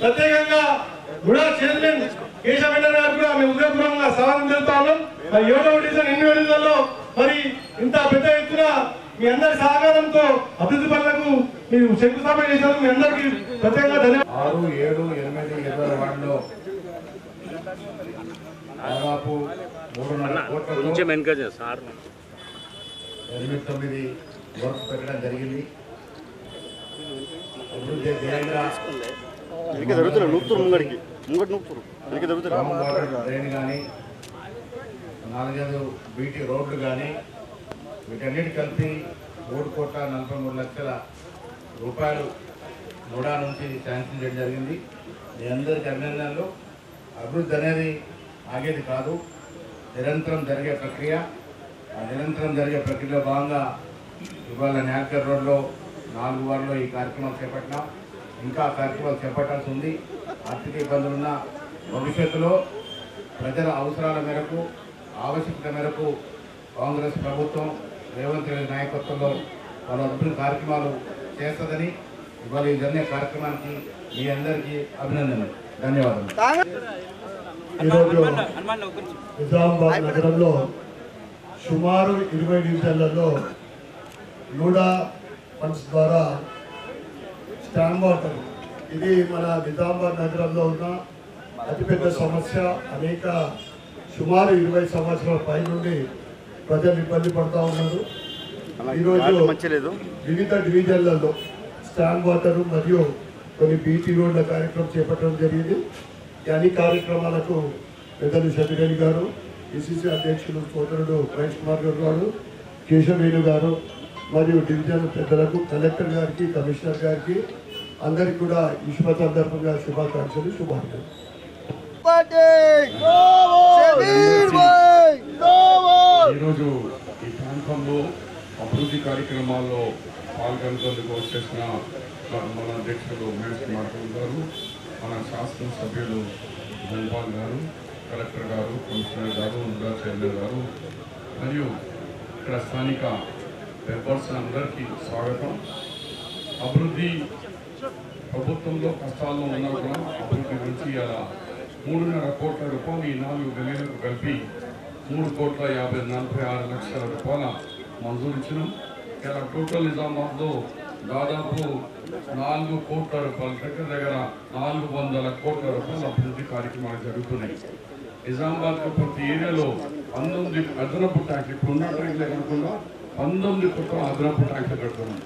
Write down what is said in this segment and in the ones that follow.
ప్రత్యేకంగా కూడా చైర్మన్ కేశవేంద్ర గారు కూడా మేము ఉదయపూర్వకంగా స్వాగతం చెప్తా ఉన్నాం. మరి 7వ డివిజన్ ఇండివిజువల్లో మరి ఇంత పెద్ద ఎత్తున మీ అందరి సహకారంతో అభివృద్ధి పనులకు మీరు శంకుస్థాపన చేశారు. మీ అందరికీ ప్రత్యేకంగా ధన్యవాదాలు. 6, 7, 8, 20 వార్డులో దాదాపు 3.5 కోట్లతో 8-9 వర్క్స్ పెట్టడం జరిగింది. అభివృద్ధి డ్రైన్ కానీ 4-5 బీటీ రోడ్లు కానీ వీటన్నిటి కలిపి 3,43,00,000 రూపాయలు నోడా నుంచి శాంక్షన్ చేయడం జరిగింది. మీ అందరికీ అభినందనలు. అభివృద్ధి అనేది ఆగేది కాదు, నిరంతరం జరిగే ప్రక్రియ. ఆ నిరంతరం జరిగే ప్రక్రియలో భాగంగా ఇవాళ న్యాల్కర్ రోడ్లో 4 వార్డులో ఈ కార్యక్రమాలు చేపట్టినాం. ఇంకా కార్యక్రమాలు చేపట్టాల్సి ఉంది. ఆర్థిక ఇబ్బందులున్న భవిష్యత్తులో ప్రజల అవసరాల మేరకు, ఆవశ్యకత మేరకు కాంగ్రెస్ ప్రభుత్వం రేవంత్ రెడ్డి నాయకత్వంలో పలు అభివృద్ధి కార్యక్రమాలు చేస్తుందని ఇవాళ ఈ జరిగే కార్యక్రమానికి మీ అందరికీ అభినందనలు, ధన్యవాదాలు. ఈరోజు నిజామాబాద్ నగరంలో సుమారు 20 డివిజన్లలో నూడా ఫండ్స్ ద్వారా స్టాండ్ వాటర్, ఇది మన నిజామాబాద్ నగరంలో ఉన్న అతిపెద్ద సమస్య. అనేక సుమారు 20 సంవత్సరాల పై నుండి ప్రజలు ఇబ్బంది పడుతూ ఉన్నారు. ఈరోజు వివిధ డివిజన్లలో స్టాండ్ వాటర్ మరియు కొన్ని బీటీ రోడ్ల కార్యక్రమం చేపట్టడం జరిగింది. ఈ అన్ని కార్యక్రమాలకు పెద్దలు శబిరెడ్డి గారు, పిసిసి అధ్యక్షులు సోదరుడు మహేష్ కుమార్ గారు, కేశవేణు గారు మరియు డివిజన్ పెద్దలకు, కలెక్టర్ గారికి, కమిషనర్ గారికి అందరికి కూడా విశ్వ సందర్భంగా శుభాకాంక్షలు, శుభాకాంక్షలు. ఈరోజు ఈ ప్రాంతంలో అభివృద్ధి కార్యక్రమాల్లో పాల్గొనేందుకు వచ్చేసిన మన అధ్యక్షులు మహేష్ కుమార్ గారు, మన శాసనసభ్యులు గోపాల్ గారు, కలెక్టర్ గారు, కమిషనర్ గారు, నూడా చైర్మన్ గారు మరియు ఇక్కడ స్థానిక మెంబర్స్ అందరికీ స్వాగతం. అభివృద్ధి ప్రభుత్వంలో కష్టాల్లో ఉన్నా కూడా అభివృద్ధి గురించి ఇలా 3.5 కోట్ల రూపాయలు ఈ 4 గలీలకు కలిపి 3,46,00,000 రూపాయల మంజూరు ఇచ్చినాం. ఇలా టోటల్ నిజామాబాద్లో దాదాపు 4 కోట్ల రూపాయల దగ్గర 400 కోట్ల రూపాయల అభివృద్ధి కార్యక్రమాలు జరుగుతున్నాయి. నిజామాబాద్కు ప్రతి ఏరియాలో 19 అదనపు ట్యాంకులు, ఇప్పుడు ఉన్న ట్యాంకులే కాకుండా 19 కొత్త అదనపు ట్యాంకులు కడుతున్నాం.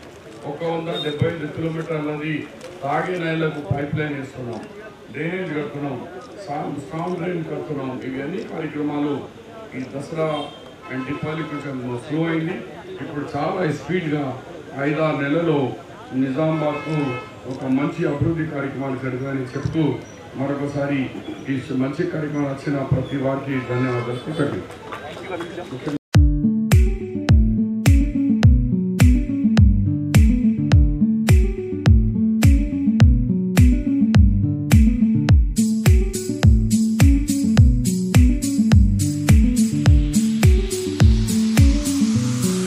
175 కిలోమీటర్లది తాగే నీళ్లకు పైప్ లైన్ వేస్తున్నాం, డ్రైనేజ్ కడుతున్నాం, స్ట్రాంగ్ డ్రైన్ కడుతున్నాం. ఇవన్నీ కార్యక్రమాలు ఈ దసరా అండ్ దీపావళి కొంచెం స్లో అయింది. ఇప్పుడు చాలా స్పీడ్గా 5-6 నెలల్లో నిజామాబాద్కు ఒక మంచి అభివృద్ధి కార్యక్రమాలు జరుగుతాయని చెప్తూ మరొకసారి ఈ మంచి కార్యక్రమాలు వచ్చిన ప్రతి వారికి ధన్యవాదాలు.